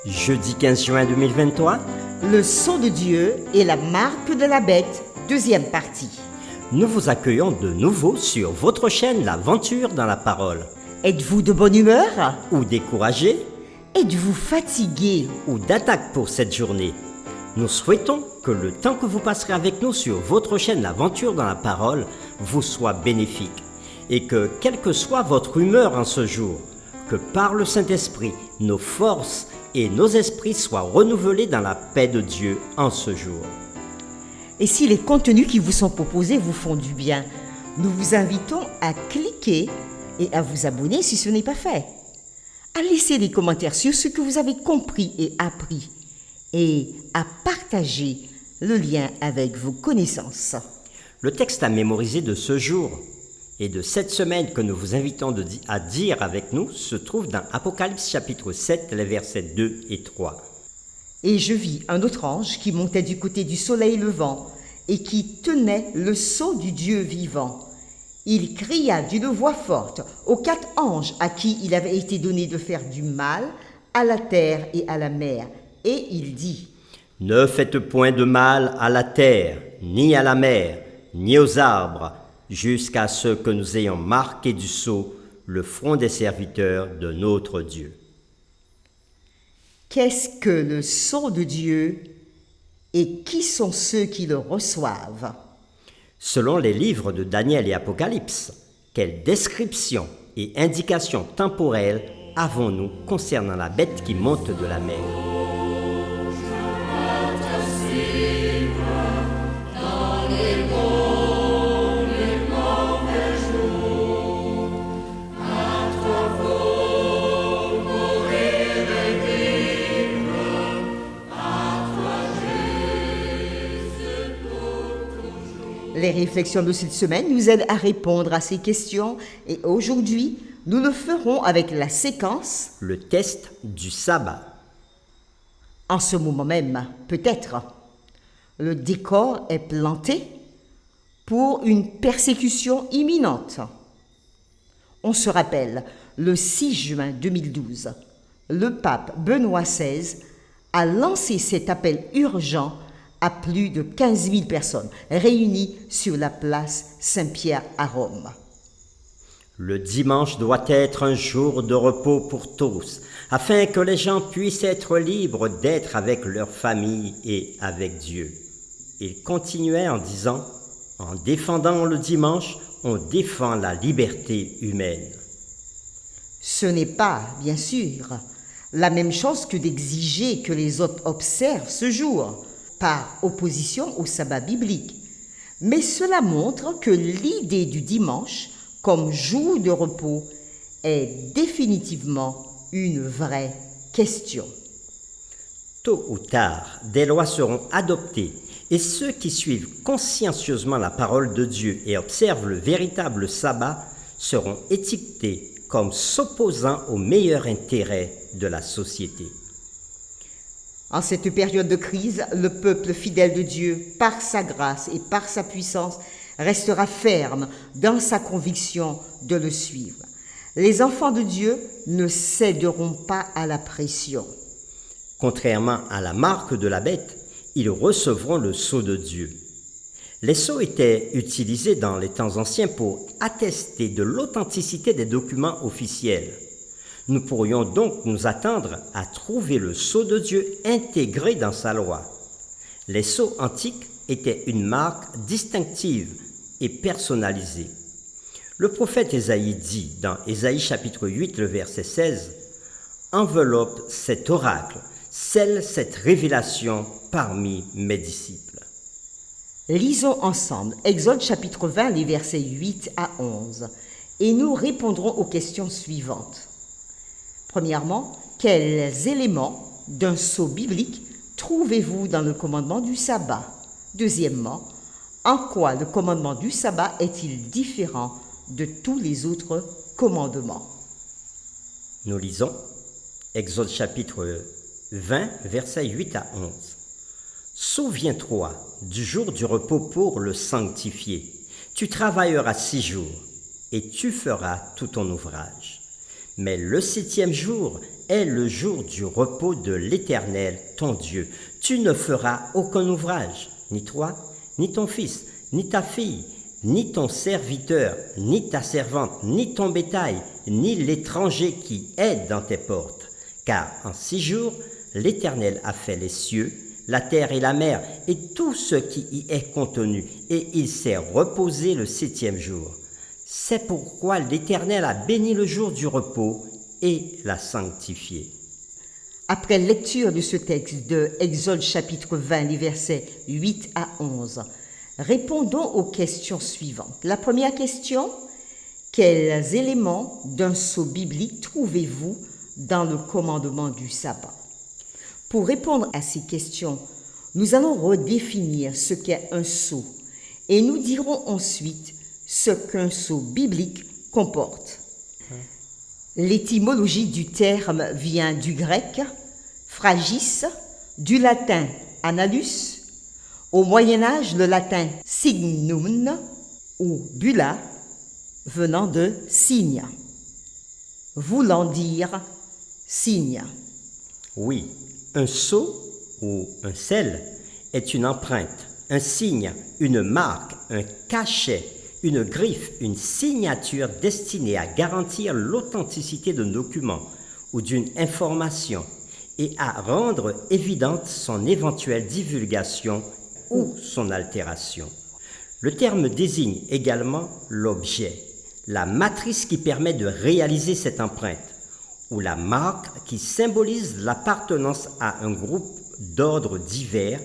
Jeudi 15 juin 2023, Le sceau de Dieu et la marque de la bête, deuxième partie. nous vous accueillons de nouveau sur votre chaîne L'Aventure dans la Parole. Êtes-vous de bonne humeur? Ou découragé, Êtes-vous fatigué? ou d'attaque pour cette journée. Nous souhaitons que le temps que vous passerez avec nous sur votre chaîne L'Aventure dans la Parole vous soit bénéfique. Et que, quelle que soit votre humeur en ce jour, que par le Saint-Esprit, nos forces et nos esprits soient renouvelés dans la paix de Dieu en ce jour. Et si les contenus qui vous sont proposés vous font du bien, nous vous invitons à cliquer et à vous abonner si ce n'est pas fait. À laisser des commentaires sur ce que vous avez compris et appris et à partager le lien avec vos connaissances. Le texte à mémoriser de ce jour et de cette semaine que nous vous invitons à dire avec nous se trouve dans Apocalypse chapitre 7, les versets 2 et 3. Et je vis un autre ange qui montait du côté du soleil levant et qui tenait le sceau du Dieu vivant. Il cria d'une voix forte aux 4 anges à qui il avait été donné de faire du mal à la terre et à la mer. Et il dit : Ne faites point de mal à la terre, ni à la mer, ni aux arbres, jusqu'à ce que nous ayons marqué du sceau le front des serviteurs de notre Dieu. Qu'est-ce que le sceau de Dieu et qui sont ceux qui le reçoivent? Selon les livres de Daniel et Apocalypse, quelle description et indication temporelle avons-nous concernant la bête qui monte de la mer? Les réflexions de cette semaine nous aident à répondre à ces questions et aujourd'hui, nous le ferons avec la séquence Le test du sabbat. en ce moment même, peut-être. Le décor est planté pour une persécution imminente. On se rappelle, le 6 juin 2012, le pape Benoît XVI a lancé cet appel urgent à plus de 15 000 personnes réunies sur la place Saint-Pierre à Rome. Le dimanche doit être un jour de repos pour tous, afin que les gens puissent être libres d'être avec leur famille et avec Dieu. Il continuait en disant : en défendant le dimanche, on défend la liberté humaine. Ce n'est pas, bien sûr, la même chose que d'exiger que les autres observent ce jour, par opposition au sabbat biblique. Mais cela montre que l'idée du dimanche comme jour de repos est définitivement une vraie question. Tôt ou tard, des lois seront adoptées et ceux qui suivent consciencieusement la parole de Dieu et observent le véritable sabbat seront étiquetés comme s'opposant au meilleur intérêt de la société. En cette période de crise, le peuple fidèle de Dieu, par sa grâce et par sa puissance, restera ferme dans sa conviction de le suivre. Les enfants de Dieu ne céderont pas à la pression. Contrairement à la marque de la bête, ils recevront le sceau de Dieu. Les sceaux étaient utilisés dans les temps anciens pour attester de l'authenticité des documents officiels. Nous pourrions donc nous attendre à trouver le sceau de Dieu intégré dans sa loi. Les sceaux antiques étaient une marque distinctive et personnalisée. Le prophète Ésaïe dit dans Ésaïe chapitre 8, le verset 16 : « Enveloppe cet oracle, scelle cette révélation parmi mes disciples. » Lisons ensemble Exode chapitre 20, les versets 8 à 11, et nous répondrons aux questions suivantes. Premièrement, quels éléments d'un sceau biblique trouvez-vous dans le commandement du sabbat? Deuxièmement, en quoi le commandement du sabbat est-il différent de tous les autres commandements? Nous lisons Exode chapitre 20, versets 8 à 11. « Souviens-toi du jour du repos pour le sanctifier. Tu travailleras 6 jours et tu feras tout ton ouvrage. Mais le 7e jour est le jour du repos de l'Éternel, ton Dieu. Tu ne feras aucun ouvrage, ni toi, ni ton fils, ni ta fille, ni ton serviteur, ni ta servante, ni ton bétail, ni l'étranger qui est dans tes portes. Car en 6 jours, l'Éternel a fait les cieux, la terre et la mer, et tout ce qui y est contenu, et il s'est reposé le 7e jour. C'est pourquoi l'Éternel a béni le jour du repos et l'a sanctifié. Après lecture de ce texte de Exode chapitre 20, les versets 8 à 11, répondons aux questions suivantes. La première question, quels éléments d'un sceau biblique trouvez-vous dans le commandement du sabbat? Pour répondre à ces questions, nous allons redéfinir ce qu'est un sceau et nous dirons ensuite ce qu'un sceau biblique comporte. L'étymologie du terme vient du grec fragis, du latin annalus, au Moyen-Âge le latin signum ou bulla venant de signa, voulant dire signe. Oui, un sceau ou un sel est une empreinte, un signe, une marque, un cachet, une griffe, une signature destinée à garantir l'authenticité d'un document ou d'une information et à rendre évidente son éventuelle divulgation ou son altération. Le terme désigne également l'objet, la matrice qui permet de réaliser cette empreinte, ou la marque qui symbolise l'appartenance à un groupe d'ordres divers,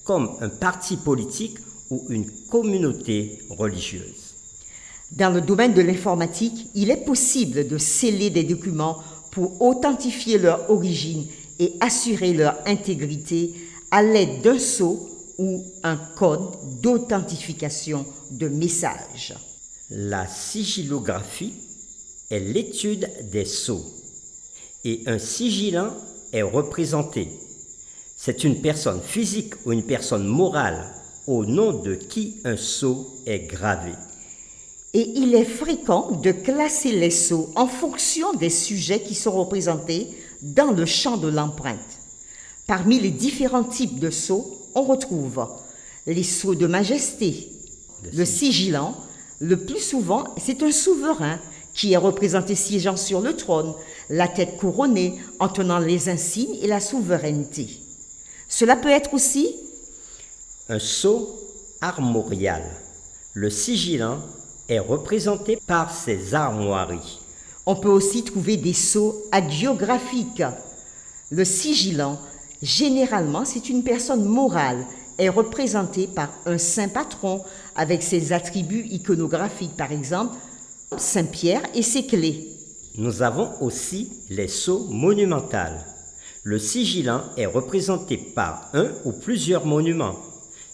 comme un parti politique ou une communauté religieuse. Dans le domaine de l'informatique, il est possible de sceller des documents pour authentifier leur origine et assurer leur intégrité à l'aide d'un sceau ou un code d'authentification de messages. La sigillographie est l'étude des sceaux et un sigilant est représenté. C'est une personne physique ou une personne morale au nom de qui un sceau est gravé. Et il est fréquent de classer les sceaux en fonction des sujets qui sont représentés dans le champ de l'empreinte. Parmi les différents types de sceaux, on retrouve les sceaux de majesté. Le sigilant, le plus souvent, c'est un souverain qui est représenté siégeant sur le trône, la tête couronnée en tenant les insignes et la souveraineté. Cela peut être aussi un sceau armorial. Le sigilant est représenté par ses armoiries. On peut aussi trouver des sceaux hagiographiques. Le sigilant, généralement, c'est une personne morale, est représenté par un saint patron avec ses attributs iconographiques, par exemple Saint Pierre et ses clés. Nous avons aussi les sceaux monumentaux. Le sigilant est représenté par un ou plusieurs monuments.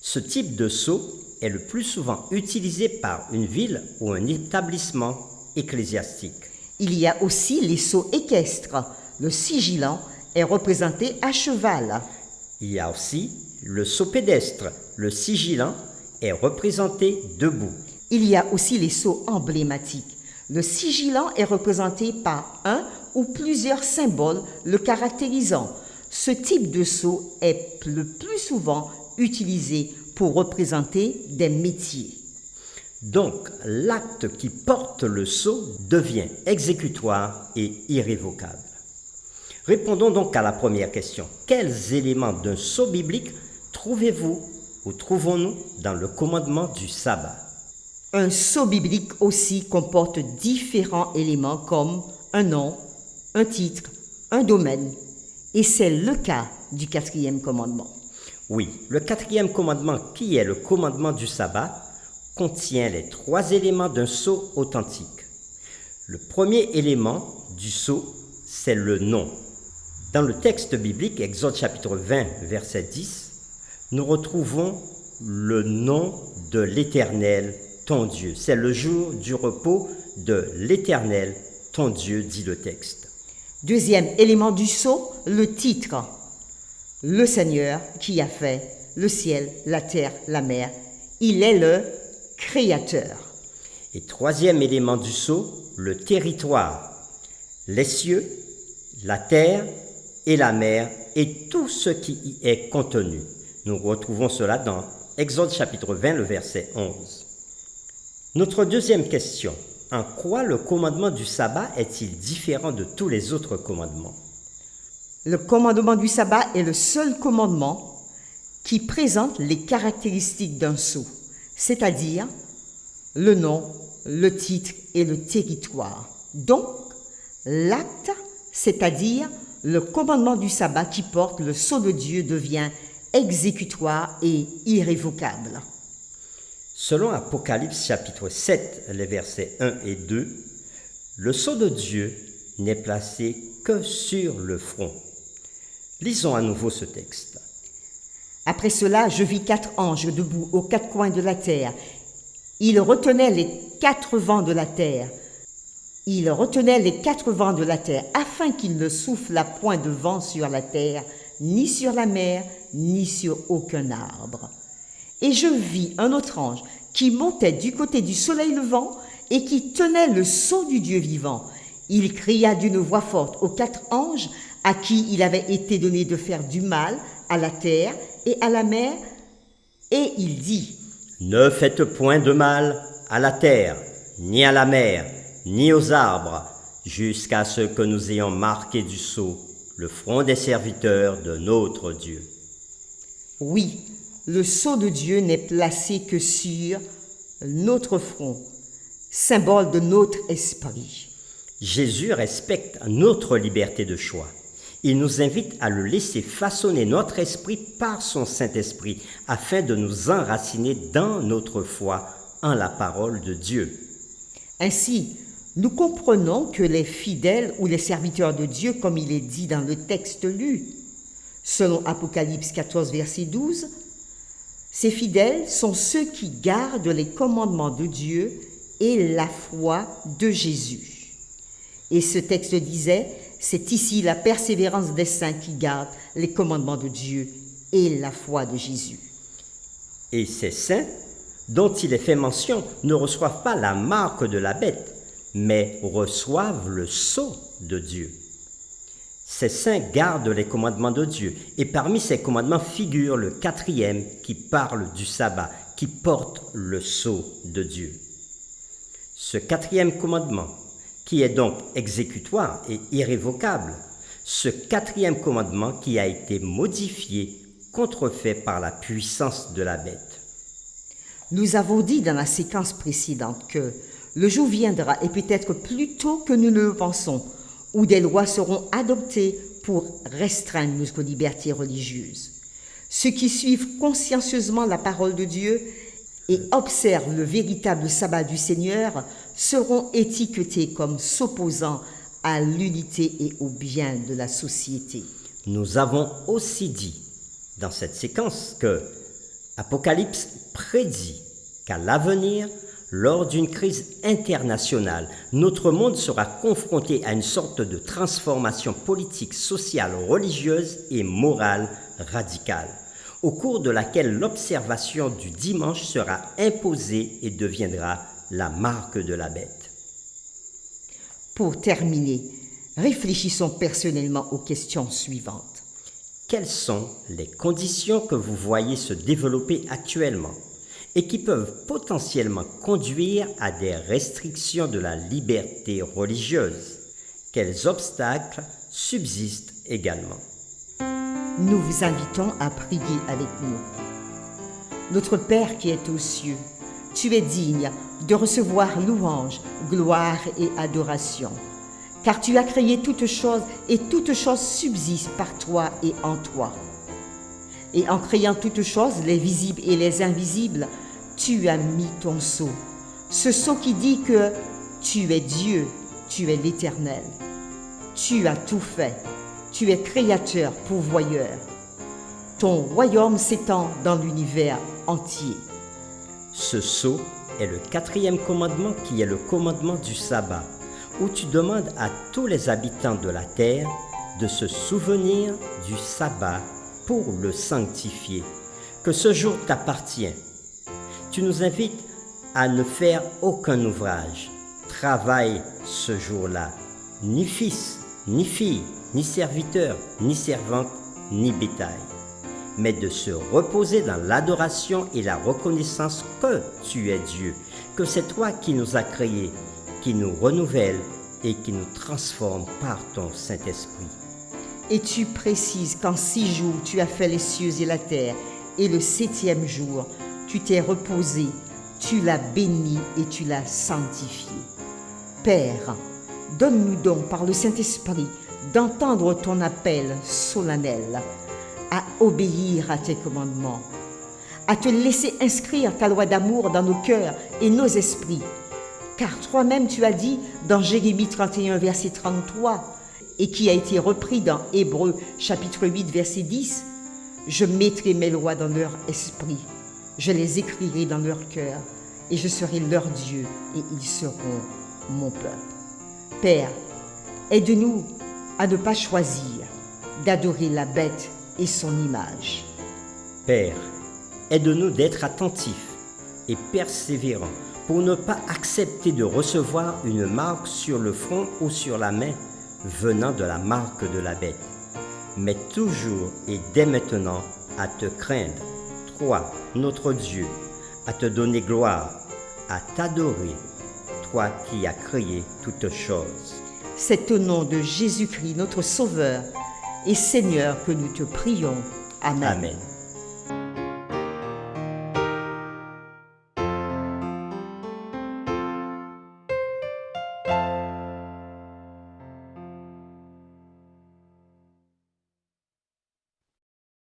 Ce type de sceau est le plus souvent utilisé par une ville ou un établissement ecclésiastique. Il y a aussi les sceaux équestres. Le sigilant est représenté à cheval. Il y a aussi le sceau pédestre. Le sigilant est représenté debout. Il y a aussi les sceaux emblématiques. Le sigilant est représenté par un ou plusieurs symboles le caractérisant. Ce type de sceau est le plus souvent utilisé pour représenter des métiers. Donc, l'acte qui porte le sceau devient exécutoire et irrévocable. Répondons donc à la première question. Quels éléments d'un sceau biblique trouvez-vous ou trouvons-nous dans le commandement du sabbat? Un sceau biblique aussi comporte différents éléments comme un nom, un titre, un domaine. Et c'est le cas du 4e commandement. Oui, le 4e commandement, qui est le commandement du sabbat, contient les 3 éléments d'un sceau authentique. Le premier élément du sceau, c'est le nom. Dans le texte biblique, Exode chapitre 20, verset 10, nous retrouvons le nom de l'Éternel, ton Dieu. C'est le jour du repos de l'Éternel, ton Dieu, dit le texte. Deuxième élément du sceau, le titre. Le Seigneur qui a fait le ciel, la terre, la mer. Il est le Créateur. Et troisième élément du sceau, le territoire. Les cieux, la terre et la mer et tout ce qui y est contenu. Nous retrouvons cela dans Exode chapitre 20, le verset 11. Notre deuxième question, en quoi le commandement du sabbat est-il différent de tous les autres commandements? Le commandement du sabbat est le seul commandement qui présente les caractéristiques d'un sceau, c'est-à-dire le nom, le titre et le territoire. Donc, l'acte, c'est-à-dire le commandement du sabbat qui porte le sceau de Dieu devient exécutoire et irrévocable. Selon Apocalypse chapitre 7, les versets 1 et 2, le sceau de Dieu n'est placé que sur le front. Lisons à nouveau ce texte. Après cela, je vis 4 anges debout aux 4 coins de la terre. Ils retenaient les 4 vents de la terre. Ils retenaient les 4 vents de la terre afin qu'il ne souffle à point de vent sur la terre, ni sur la mer, ni sur aucun arbre. Et je vis un autre ange qui montait du côté du soleil levant et qui tenait le sceau du Dieu vivant. Il cria d'une voix forte aux 4 anges à qui il avait été donné de faire du mal à la terre et à la mer, et il dit : Ne faites point de mal à la terre, ni à la mer, ni aux arbres, jusqu'à ce que nous ayons marqué du sceau le front des serviteurs de notre Dieu. Oui, le sceau de Dieu n'est placé que sur notre front, symbole de notre esprit. Jésus respecte notre liberté de choix. Il nous invite à le laisser façonner notre esprit par son Saint-Esprit afin de nous enraciner dans notre foi en la parole de Dieu. Ainsi, nous comprenons que les fidèles ou les serviteurs de Dieu, comme il est dit dans le texte lu, selon Apocalypse 14, verset 12, ces fidèles sont ceux qui gardent les commandements de Dieu et la foi de Jésus. Et ce texte disait, c'est ici la persévérance des saints qui gardent les commandements de Dieu et la foi de Jésus. Et ces saints, dont il est fait mention, ne reçoivent pas la marque de la bête, mais reçoivent le sceau de Dieu. Ces saints gardent les commandements de Dieu, et parmi ces commandements figure le 4e qui parle du sabbat, qui porte le sceau de Dieu. Ce 4e commandement, qui est donc exécutoire et irrévocable, ce 4e commandement qui a été modifié, contrefait par la puissance de la bête. Nous avons dit dans la séquence précédente que le jour viendra, et peut-être plus tôt que nous ne le pensons, où des lois seront adoptées pour restreindre nos libertés religieuses. Ceux qui suivent consciencieusement la parole de Dieu et observent le véritable sabbat du Seigneur seront étiquetés comme s'opposant à l'unité et au bien de la société. Nous avons aussi dit dans cette séquence que Apocalypse prédit qu'à l'avenir, lors d'une crise internationale, notre monde sera confronté à une sorte de transformation politique, sociale, religieuse et morale radicale, au cours de laquelle l'observation du dimanche sera imposée et deviendra la marque de la bête. Pour terminer, réfléchissons personnellement aux questions suivantes. Quelles sont les conditions que vous voyez se développer actuellement et qui peuvent potentiellement conduire à des restrictions de la liberté religieuse? Quels obstacles subsistent également? Nous vous invitons à prier avec nous. Notre Père qui est aux cieux, tu es digne de recevoir louange, gloire et adoration, car tu as créé toutes choses et toutes choses subsistent par toi et en toi. Et en créant toutes choses, les visibles et les invisibles, tu as mis ton sceau. Ce sceau qui dit que tu es Dieu, tu es l'Éternel. Tu as tout fait. Tu es créateur, pourvoyeur. Ton royaume s'étend dans l'univers entier. Ce sceau est le 4e commandement qui est le commandement du sabbat, où tu demandes à tous les habitants de la terre de se souvenir du sabbat pour le sanctifier, que ce jour t'appartient. Tu nous invites à ne faire aucun ouvrage, travail ce jour-là, ni fils, ni fille, ni serviteur, ni servante, ni bétail, mais de se reposer dans l'adoration et la reconnaissance que tu es Dieu, que c'est toi qui nous as créés, qui nous renouvelle et qui nous transforme par ton Saint-Esprit. Et tu précises qu'en 6 jours tu as fait les cieux et la terre, et le 7e jour tu t'es reposé, tu l'as béni et tu l'as sanctifié. Père, donne-nous donc par le Saint-Esprit d'entendre ton appel solennel à obéir à tes commandements, à te laisser inscrire ta loi d'amour dans nos cœurs et nos esprits. Car toi-même tu as dit dans Jérémie 31, verset 33, et qui a été repris dans Hébreux chapitre 8, verset 10, « Je mettrai mes lois dans leur esprit, je les écrirai dans leur cœur, et je serai leur Dieu, et ils seront mon peuple. » Père, aide-nous à ne pas choisir d'adorer la bête et son image. Père, aide-nous d'être attentifs et persévérants pour ne pas accepter de recevoir une marque sur le front ou sur la main venant de la marque de la bête, mais toujours et dès maintenant à te craindre, toi, notre Dieu, à te donner gloire, à t'adorer, toi qui as créé toutes choses. C'est au nom de Jésus-Christ, notre Sauveur et Seigneur, que nous te prions. Amen. Amen.